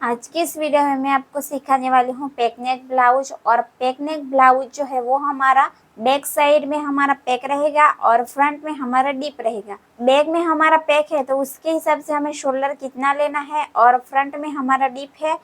आज की इस वीडियो में मैं आपको सिखाने वाली हूँ पैक नेक ब्लाउज। और पैक नेक ब्लाउज जो है वो हमारा बैक साइड में हमारा पैक रहेगा और फ्रंट में हमारा डीप रहेगा। बैक में हमारा पैक है तो उसके हिसाब से हमें शोल्डर कितना लेना है, और फ्रंट में हमारा डीप है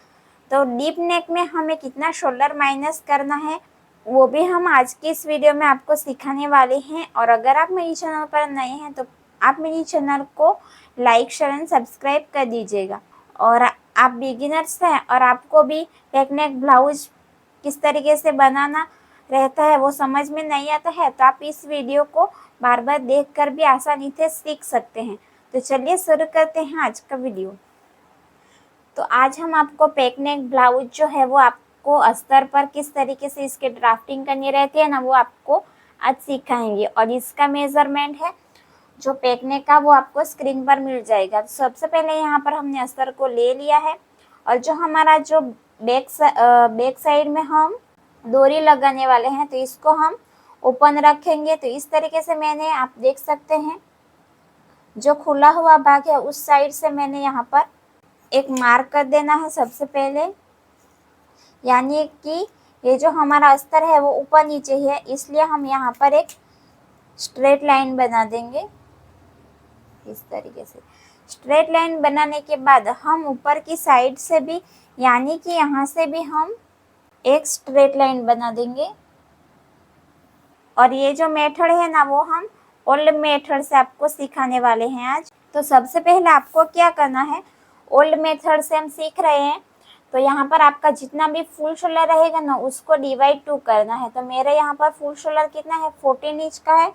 तो डीप नेक में हमें कितना शोल्डर माइनस करना है, वो भी हम आज की इस वीडियो में आपको सिखाने वाले हैं। और अगर आप मेरी चैनल पर नए हैं तो आप मेरी चैनल को लाइक शेयर एंड सब्सक्राइब कर दीजिएगा। और आप बिगिनर्स हैं और आपको भी पैक नेक ब्लाउज किस तरीके से बनाना रहता है वो समझ में नहीं आता है तो आप इस वीडियो को बार बार देखकर भी आसानी से सीख सकते हैं। तो चलिए शुरू करते हैं आज का वीडियो। तो आज हम आपको पैक नेक ब्लाउज जो है वो आपको अस्तर पर किस तरीके से इसके ड्राफ्टिंग करनी रहती है ना, वो आपको आज सिखाएंगे। और इसका मेजरमेंट है जो पैकने का वो आपको स्क्रीन पर मिल जाएगा। तो सबसे पहले यहाँ पर हमने अस्तर को ले लिया है और जो हमारा जो बैक साइड में हम डोरी लगाने वाले हैं तो इसको हम ओपन रखेंगे। तो इस तरीके से मैंने, आप देख सकते हैं, जो खुला हुआ भाग है उस साइड से मैंने यहाँ पर एक मार्क कर देना है सबसे पहले, यानी कि ये जो हमारा अस्तर है वो ऊपर नीचे है, इसलिए हम यहाँ पर एक स्ट्रेट लाइन बना देंगे। इस तरीके से स्ट्रेट लाइन बनाने के बाद हम ऊपर की साइड से भी, यानी कि यहाँ से भी हम एक स्ट्रेट लाइन बना देंगे। और ये जो मेथड है ना वो हम ओल्ड मेथड से आपको सिखाने वाले हैं आज। तो सबसे पहले आपको क्या करना है, ओल्ड मेथड से हम सीख रहे हैं तो यहाँ पर आपका जितना भी फुल शोल्डर रहेगा ना उसको डिवाइड 2 करना है। तो मेरे यहाँ पर फुल शोल्डर कितना है, 14 इंच का है,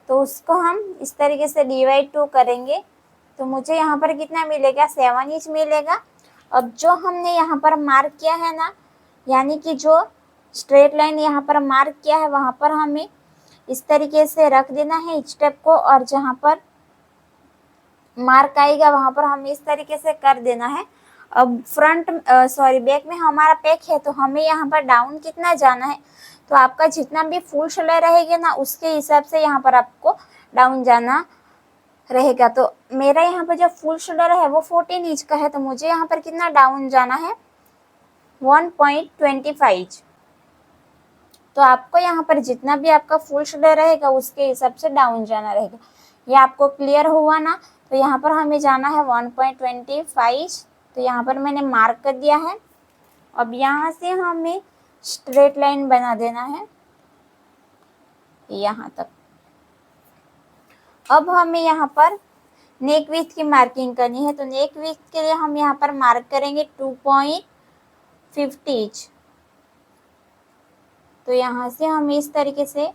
तो उसको हम इस तरीके से डिवाइड 2 करेंगे तो मुझे यहाँ पर कितना मिलेगा, 7 इंच मिलेगा। अब जो हमने यहाँ पर मार्क किया है ना, यानी कि जो स्ट्रेट लाइन यहाँ पर मार्क किया है वहाँ पर हमें इस तरीके से रख देना है इच टेप को, और जहाँ पर मार्क आएगा वहाँ पर हमें इस तरीके से कर देना है। अब बैक में हमारा पैक है तो हमें यहाँ पर डाउन कितना जाना है, तो आपका जितना भी फुल शोल्डर रहेगा ना उसके हिसाब से यहाँ पर आपको डाउन जाना रहेगा। तो मेरा यहाँ पर जो फुल शोल्डर है वो 14 इंच का है तो मुझे यहाँ पर कितना डाउन जाना है, 1.25। तो आपको यहाँ पर जितना भी आपका फुल शोल्डर रहेगा उसके हिसाब से डाउन जाना रहेगा। ये आपको क्लियर हुआ ना। तो यहाँ पर हमें जाना है 1.25। तो यहाँ पर मैंने मार्क कर दिया है। अब यहाँ से हमें स्ट्रेट लाइन बना देना है यहाँ तक। अब हमें यहाँ पर नेक विड्थ की मार्किंग करनी है तो नेक विड्थ के लिए हम यहाँ पर मार्क करेंगे 2.50 इंच। तो यहाँ से हम इस तरीके से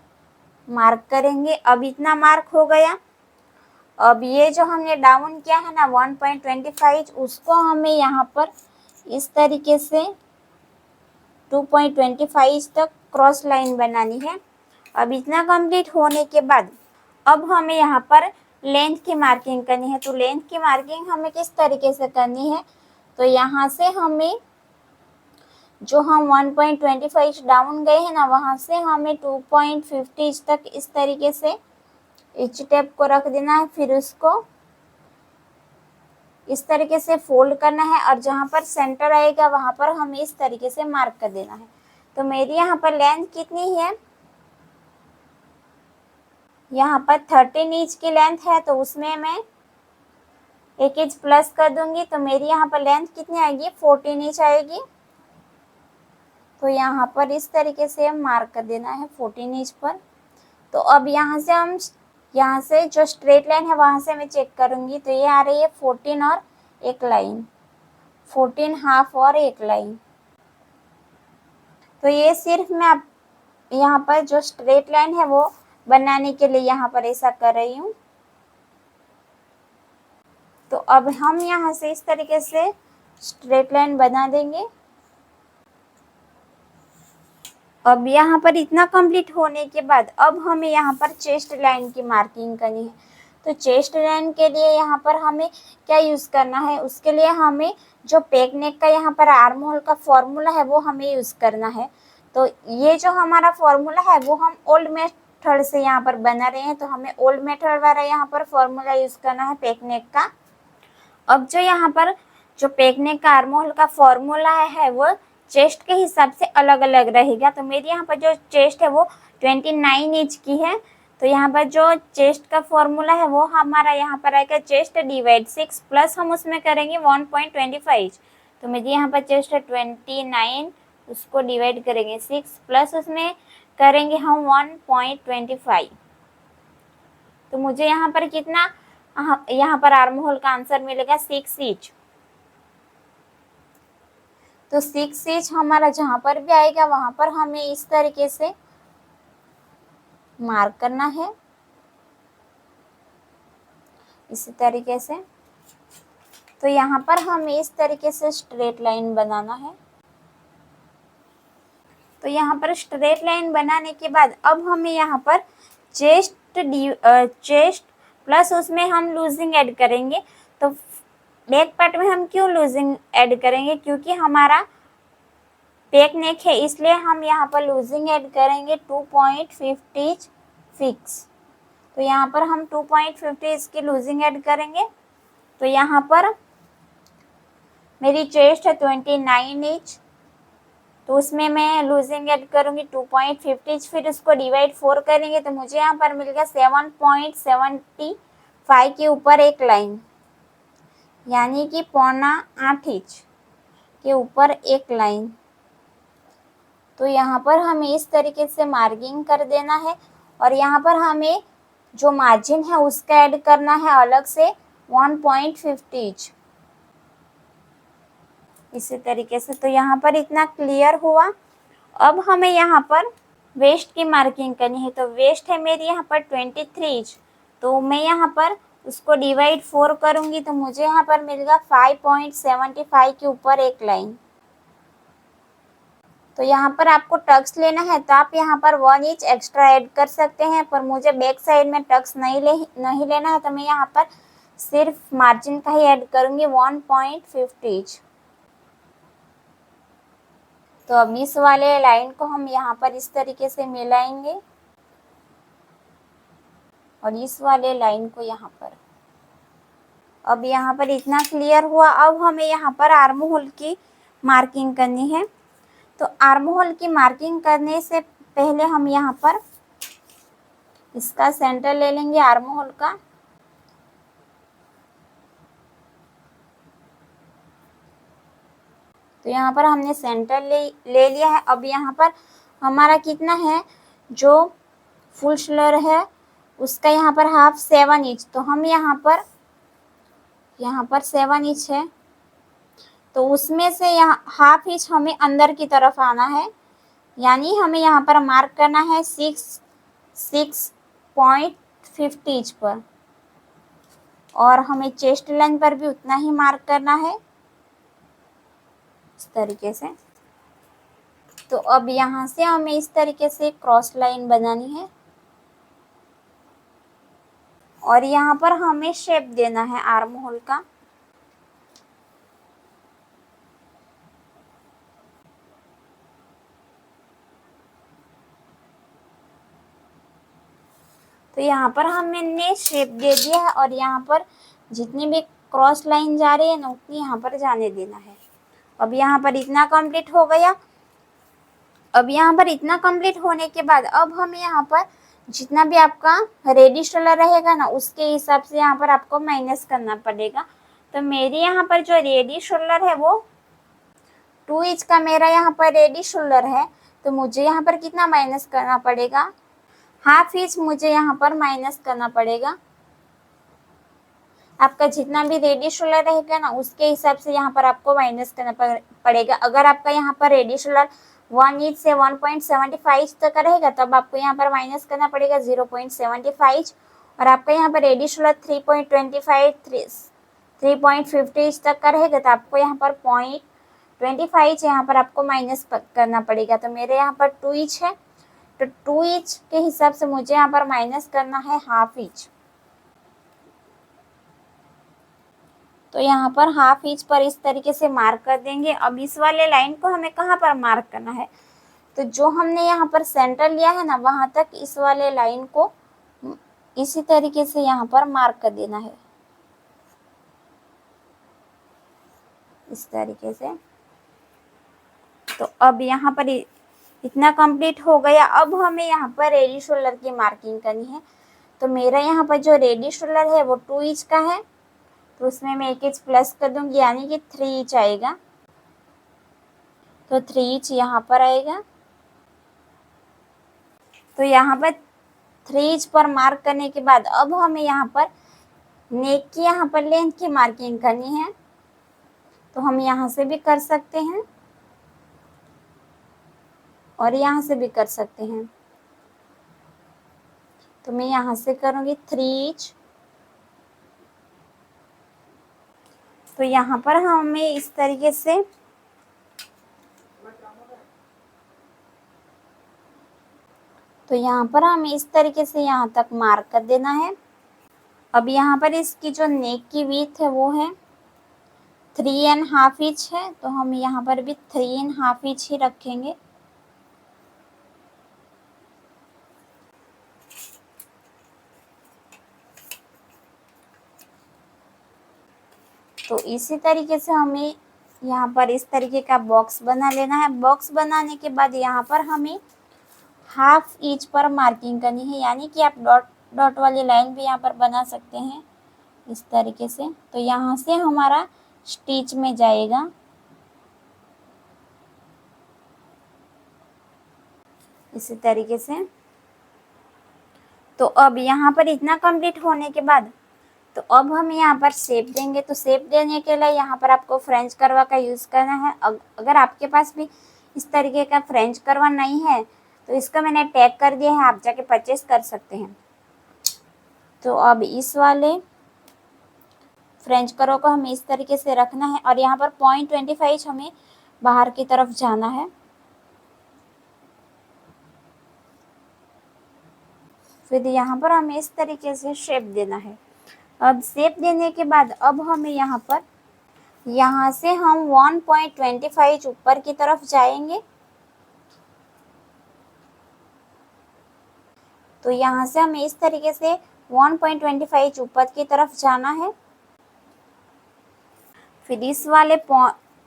मार्क करेंगे। अब इतना मार्क हो गया। अब ये जो हमने डाउन किया है ना 1.25, उसको हमें यहाँ पर इस तरीके से 2.25 तक क्रॉस लाइन बनानी है। अब इतना कंप्लीट होने के बाद अब हमें यहाँ पर लेंथ की मार्किंग करनी है। तो लेंथ की मार्किंग हमें किस तरीके से करनी है, तो यहाँ से हमें जो हम 1.25 डाउन गए हैं ना वहाँ से हमें 2.50 तक इस तरीके से इच टेप को रख देना है। फिर उसको इस तरीके से फोल्ड करना है और जहाँ पर सेंटर आएगा वहाँ पर हमें इस तरीके से मार्क कर देना है। तो मेरी यहाँ पर लेंथ कितनी है, यहाँ पर 13 इंच की लेंथ है तो उसमें मैं 1 इंच प्लस कर दूंगी। तो मेरी यहाँ पर लेंथ कितनी आएगी, 14 इंच आएगी। तो यहाँ पर इस तरीके से मार्क कर देना है 14 इंच पर। तो अब यहाँ से जो स्ट्रेट लाइन है वहाँ से मैं चेक करूँगी तो ये आ रही है 14 और एक लाइन, 14 हाफ और एक लाइन। तो ये सिर्फ मैं आप यहाँ पर जो स्ट्रेट लाइन है वो बनाने के लिए यहाँ पर ऐसा कर रही हूँ। तो अब हम यहाँ से इस तरीके से स्ट्रेट लाइन बना देंगे। अब यहाँ पर इतना कंप्लीट होने के बाद अब हमें यहाँ पर चेस्ट लाइन की मार्किंग करनी है। तो चेस्ट लाइन के लिए यहाँ पर हमें क्या यूज़ करना है, उसके लिए हमें जो पैक नेक का यहाँ पर आर्म होल का फॉर्मूला है वो हमें यूज़ करना है। तो ये जो हमारा फॉर्मूला है वो हम ओल्ड मेथड से यहाँ पर बना रहे हैं तो हमें ओल्ड मेथड वाला यहाँ पर फॉर्मूला यूज़ करना है पैक नेक का। अब जो यहाँ पर जो पेक नेक का आर्म होल का फॉर्मूला है वो चेस्ट के हिसाब से अलग अलग रहेगा। तो मेरी यहाँ पर जो चेस्ट है वो 29 इंच की है। तो यहाँ पर जो चेस्ट का फॉर्मूला है वो हमारा यहाँ पर आएगा चेस्ट डिवाइड 6 प्लस हम उसमें करेंगे 1.25। तो मेरी यहाँ पर चेस्ट है 29, उसको डिवाइड करेंगे 6 प्लस उसमें करेंगे हम 1.25। तो मुझे यहाँ पर कितना, यहाँ पर आर्म होल का आंसर मिलेगा 6 इंच। तो 6 इंच हमारा जहां पर भी आएगा वहां पर हमें इस तरीके से मार्क करना है, इसी तरीके से। तो यहाँ पर हमें इस तरीके से स्ट्रेट लाइन बनाना है। तो यहाँ पर स्ट्रेट लाइन बनाने के बाद अब हमें यहाँ पर चेस्ट प्लस उसमें हम लूजिंग ऐड करेंगे। तो बैक पार्ट में हम क्यों लूजिंग ऐड करेंगे, क्योंकि हमारा पेक नेक है इसलिए हम यहाँ पर लूजिंग ऐड करेंगे 2.50 फिक्स। तो यहाँ पर हम 2.50 की लूजिंग ऐड करेंगे। तो यहाँ पर मेरी चेस्ट है 29 इंच, तो उसमें मैं लूजिंग ऐड करूँगी 2.50, फिर उसको डिवाइड 4 करेंगे तो मुझे यहाँ पर मिलेगा 7.75 के ऊपर एक लाइन, यानी कि 7.25 इंच के ऊपर एक लाइन। तो यहाँ पर हमें इस तरीके से मार्किंग कर देना है और यहाँ पर हमें जो मार्जिन है उसका ऐड करना है अलग से 1.50 इंच, इसी तरीके से। तो यहाँ पर इतना क्लियर हुआ। अब हमें यहाँ पर वेस्ट की मार्किंग करनी है। तो वेस्ट है मेरी यहाँ पर 23 इंच, तो मैं यहाँ पर उसको डिवाइड 4 करूँगी तो मुझे यहाँ पर मिलेगा 5.75 के ऊपर एक लाइन। तो यहाँ पर आपको टक्स लेना है तो आप यहाँ पर 1 इंच एक्स्ट्रा ऐड कर सकते हैं, पर मुझे बैक साइड में टक्स नहीं लेना है तो मैं यहाँ पर सिर्फ मार्जिन का ही ऐड करूँगी 1.50 इंच। तो अब इस वाले लाइन को हम यहाँ पर इस तरीके से मिलाएंगे और इस वाले लाइन को यहाँ पर। अब यहाँ पर इतना क्लियर हुआ। अब हमें यहाँ पर आर्म होल की मार्किंग करनी है। तो आर्म होल की मार्किंग करने से पहले हम यहाँ पर इसका सेंटर ले लेंगे आर्म होल का। तो यहाँ पर हमने सेंटर ले लिया है। अब यहाँ पर हमारा कितना है, जो फुल शोल्डर है उसका यहाँ पर हाफ 7 इंच, तो हम यहाँ पर 7 इंच है तो उसमें से यहाँ हाफ इंच हमें अंदर की तरफ आना है, यानी हमें यहाँ पर मार्क करना है 6.50 इंच पर, और हमें चेस्ट लाइन पर भी उतना ही मार्क करना है इस तरीके से। तो अब यहाँ से हमें इस तरीके से क्रॉस लाइन बनानी है और यहाँ पर हमें शेप देना है आर्म होल का। तो यहाँ पर हमने शेप दे दिया है और यहाँ पर जितनी भी क्रॉस लाइन जा रही है ना उतनी यहाँ पर जाने देना है। अब यहाँ पर इतना कंप्लीट हो गया। अब यहाँ पर इतना कंप्लीट होने के बाद अब हमें यहाँ पर जितना भी आपका रेडी शोल्डर रहेगा ना उसके हिसाब से यहाँ पर आपको माइनस करना पड़ेगा। तो मेरे यहाँ पर जो रेडी शोल्डर है वो 2 इंच का मेरा यहाँ पर रेडी शोल्डर है, तो मुझे यहाँ पर कितना माइनस करना पड़ेगा, हाफ इंच मुझे यहाँ पर माइनस करना पड़ेगा। आपका जितना भी रेडी शोल्डर रहेगा ना उसके हिसाब से यहाँ पर आपको माइनस करना पड़ेगा। अगर आपका यहाँ पर रेडी शोल्डर 1 इंच से 1.75 तक रहेगा तब आपको यहाँ पर माइनस करना पड़ेगा 0.75, और आपका यहाँ पर रेडी शोल्डर 3.50 इंच तक का रहेगा तो आपको यहाँ पर 0.25 यहाँ पर आपको माइनस करना पड़ेगा। तो मेरे यहाँ पर 2 इंच है, तो 2 इंच के हिसाब से मुझे यहाँ पर माइनस करना है हाफ इंच। तो यहाँ पर हाफ इंच पर इस तरीके से मार्क कर देंगे। अब इस वाले लाइन को हमें कहाँ पर मार्क करना है, तो जो हमने यहाँ पर सेंटर लिया है ना वहाँ तक इस वाले लाइन को इसी तरीके से यहाँ पर मार्क कर देना है। इस तरीके से। तो अब यहाँ पर इतना कंप्लीट हो गया। अब हमें यहाँ पर रेडी शोल्डर की मार्किंग करनी है। तो मेरा यहाँ पर जो रेडी शोल्डर है वो 2 इंच का है, तो उसमें मैं 1 इंच प्लस कर दूंगी, यानी कि 3 इंच आएगा। तो 3 इंच यहाँ पर आएगा। तो यहाँ पर 3 इंच पर मार्क करने के बाद अब हमें यहाँ पर नेक की यहाँ पर लेंथ की मार्किंग करनी है। तो हम यहाँ से भी कर सकते हैं और यहाँ से भी कर सकते हैं। तो मैं यहाँ से करूँगी 3 इंच। तो यहाँ पर हमें इस तरीके से हमें इस तरीके से यहाँ तक मार्क कर देना है। अब यहाँ पर इसकी जो नेक की विड्थ है वो है 3.5 इंच है, तो हम यहाँ पर भी 3.5 इंच ही रखेंगे। तो इसी तरीके से हमें यहाँ पर इस तरीके का बॉक्स बना लेना है। बॉक्स बनाने के बाद यहाँ पर हमें 1/2 इंच पर मार्किंग करनी है, यानी कि आप डॉट डॉट वाली लाइन भी यहाँ पर बना सकते हैं इस तरीके से। तो यहाँ से हमारा स्टिच में जाएगा। इसी तरीके से। तो अब यहाँ पर इतना कंप्लीट होने के बाद तो अब हम यहाँ पर शेप देंगे। तो शेप देने के लिए यहाँ पर आपको फ्रेंच करवा का यूज़ करना है। अगर आपके पास भी इस तरीके का फ्रेंच करवा नहीं है तो इसका मैंने टैग कर दिया है, आप जाके परचेस कर सकते हैं। तो अब इस वाले फ्रेंच करवा को हमें इस तरीके से रखना है और यहाँ पर 0.25 हमें बाहर की तरफ जाना है। फिर यहाँ पर हमें इस तरीके से शेप देना है। अब शेप देने के बाद अब हमें यहाँ से हम 1.25 ऊपर की तरफ जाएंगे। तो यहाँ से हमें इस तरीके से 1.25 ऊपर की तरफ जाना है। फिर इस वाले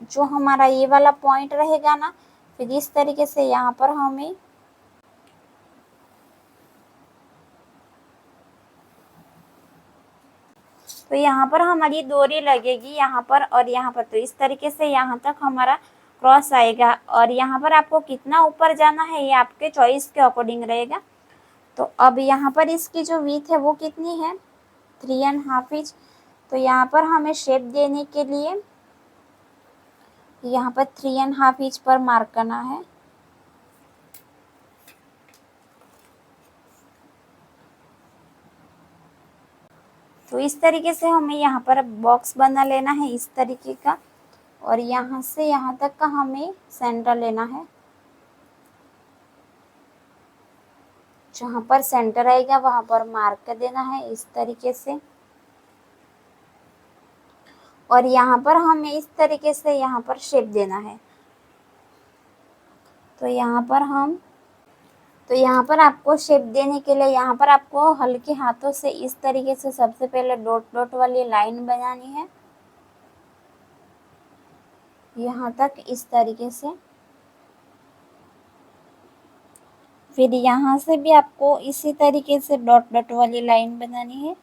जो हमारा ये वाला पॉइंट रहेगा ना, फिर इस तरीके से यहाँ पर हमें तो यहाँ पर हमारी डोरी लगेगी यहाँ पर और यहाँ पर। तो इस तरीके से यहाँ तक हमारा क्रॉस आएगा और यहाँ पर आपको कितना ऊपर जाना है ये आपके चॉइस के अकॉर्डिंग रहेगा। तो अब यहाँ पर इसकी जो विड्थ है वो कितनी है, 3.5 इंच। तो यहाँ पर हमें शेप देने के लिए यहाँ पर 3.5 इंच पर मार्क करना है। तो इस तरीके से हमें यहाँ पर बॉक्स बना लेना है इस तरीके का और यहाँ से यहाँ तक का हमें सेंटर लेना है। जहाँ पर सेंटर आएगा वहाँ पर मार्क कर देना है इस तरीके से और यहाँ पर हमें इस तरीके से यहाँ पर शेप देना है। तो यहाँ पर आपको शेप देने के लिए यहाँ पर आपको हल्के हाथों से इस तरीके से सबसे पहले डॉट डॉट वाली लाइन बनानी है यहाँ तक इस तरीके से। फिर यहाँ से भी आपको इसी तरीके से डॉट डॉट वाली लाइन बनानी है।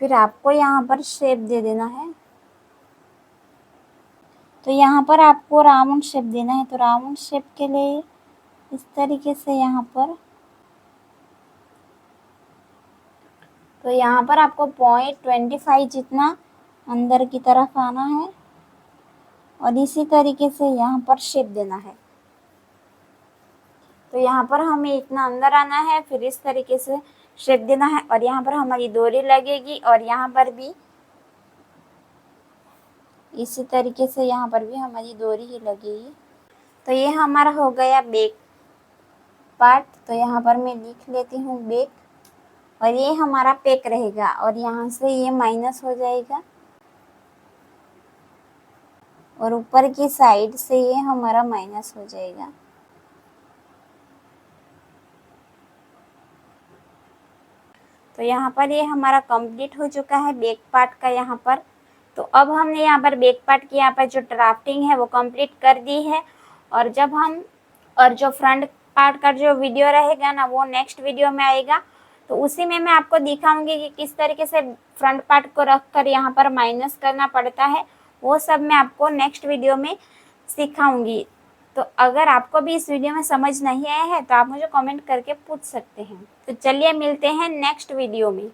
फिर आपको यहाँ पर शेप दे देना है। तो यहाँ पर आपको राउंड शेप देना है। तो राउंड शेप के लिए इस तरीके से यहाँ पर तो यहाँ पर आपको 0.25 जितना अंदर की तरफ आना है और इसी तरीके से यहाँ पर शेप देना है। तो यहाँ पर हमें इतना अंदर आना है, फिर इस तरीके से शेप देना है और यहाँ पर हमारी डोरी लगेगी और यहाँ पर भी इसी तरीके से यहाँ पर भी हमारी डोरी ही लगेगी। तो ये हमारा हो गया बैक पार्ट। तो यहाँ पर मैं लिख लेती हूँ बैक और ये हमारा पैक रहेगा और यहाँ से ये माइनस हो जाएगा और ऊपर की साइड से ये हमारा माइनस हो जाएगा। तो यहाँ पर ये हमारा कंप्लीट हो चुका है बैक पार्ट का यहाँ पर। तो अब हमने यहाँ पर बैक पार्ट की यहाँ पर जो ड्राफ्टिंग है वो कंप्लीट कर दी है। और जो फ्रंट पार्ट का जो वीडियो रहेगा ना वो नेक्स्ट वीडियो में आएगा। तो उसी में मैं आपको दिखाऊंगी कि किस तरीके से फ्रंट पार्ट को रख कर यहाँ पर माइनस करना पड़ता है, वो सब मैं आपको नेक्स्ट वीडियो में सिखाऊंगी। तो अगर आपको भी इस वीडियो में समझ नहीं आया है तो आप मुझे कमेंट करके पूछ सकते हैं। तो चलिए मिलते हैं नेक्स्ट वीडियो में।